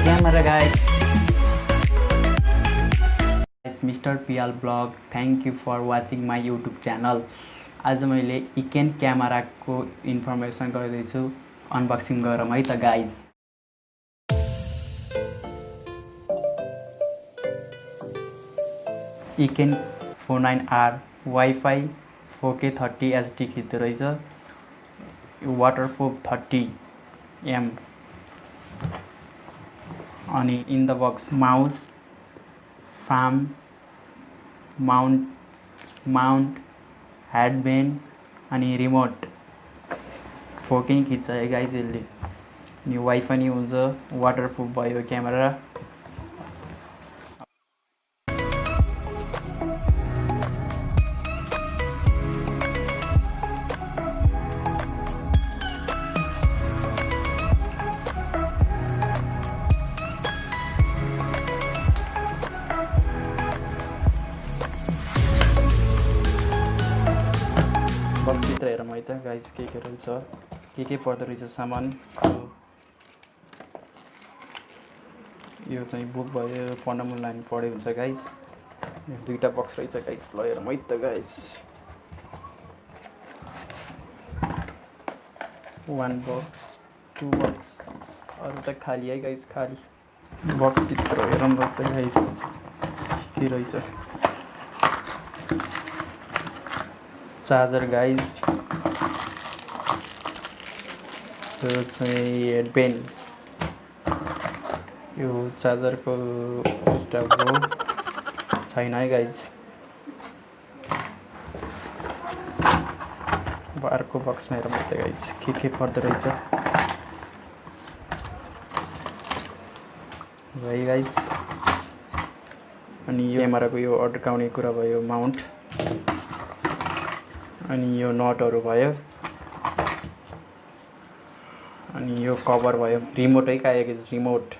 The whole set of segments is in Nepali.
camera, guys. It's Mr. PL Blog. Thank you for watching my YouTube channel. आज मैले EkEN क्यामेरा को इन्फर्मेसन गर्दैछु अनबक्सिङ गरौँ है त guys. EkEN H9R Wi-Fi 4K 30 HD खिच्दो रहेछ। वाटरप्रुफ 30mm अनि in the box mouse, frame, mount, headband अनि रिमोट। 4K खिच्छ है गाइज यसले। अनि वाइफाई नि हुन्छ, वाटरप्रुफ भयो क्यामेरा। बक्सभित्र हेरौँ है त गाइज के रहेछ, के पर्दो रहेछ सामान। यो चाहिँ बुक भयो, पढ्न मन लाग्ने पढे हुन्छ गाइज। दुईटा बक्स रहेछ गाइज, ल हेरौँ है त गाइज। 1 बक्स 2 बक्स, अरू त खाली है गाइज, खाली। बक्सभित्र हेरौँ ल त गाइज के रहेछ। चार्जर गाइज, यो चाहिँ हेडबेन्ड, यो चार्जरको स्टप हो छैन है गाइज। अब अर्को बक्समा हेरौँ त गाइज के पर्दो रहेछ है गाइज। अनि यो क्यामेराको यो अड्काउने कुरा भयो, माउन्ट, अनि यो नटहरू भयो, अनि यो कभर भयो, रिमोटै काएको छ रिमोट।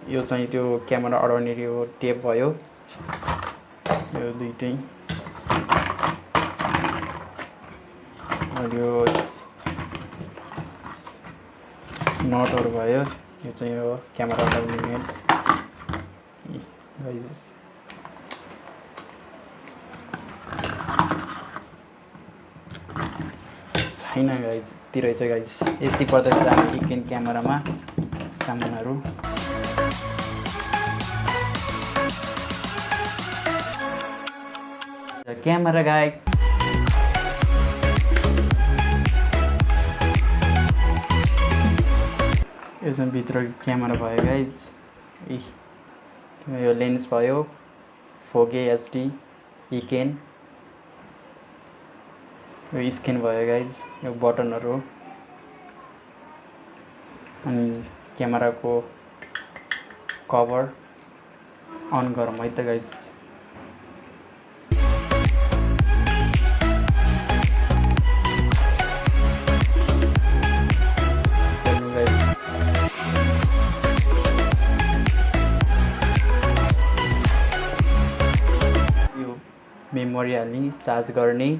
यो चाहिँ त्यो क्यामेरा अडाउने यो टेप भयो, यो दुईटै। अनि यो नटहरू भयो, यो चाहिँ यो क्यामेरा अडाउने नेट। छैन गाइज, यति रहेछ गाइज। यति पर्दो रहेछ हाम्रो EkEN क्यामेरामा सामानहरू। क्यामेरा गाइज, यो चाहिँ भित्र क्यामेरा भयो गाइज। यो लेन्स भयो, 4K HD EkEN। यो स्क्यान भयो गाइज, यो बटनहरू, अनि क्यामेराको कभर। अन गरौँ है त गाइज। यो मेमोरी हाल्ने, चार्ज गर्ने,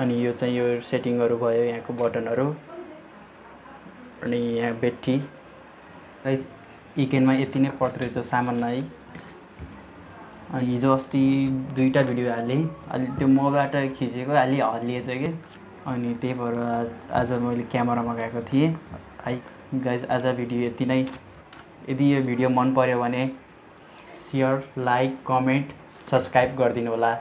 अनि यो चाहिँ यो सेटिङहरू भयो, यहाँको बटनहरू, अनि यहाँ ब्याट्री। गाइज EkEN मा यति नै पर्दो रहेछ सामान है। अनि हिजो अस्ति 2टा भिडियो हालेँ, अलि त्यो मोबाइलबाट खिचेको अलि हल्लिएछ कि, अनि त्यही भएर आज मैले क्यामेरा मगाएको थिएँ है गाइज। आज भिडियो यति नै। यदि यो भिडियो मन पर्यो भने सेयर, लाइक, कमेन्ट, सब्सक्राइब गरिदिनु होला।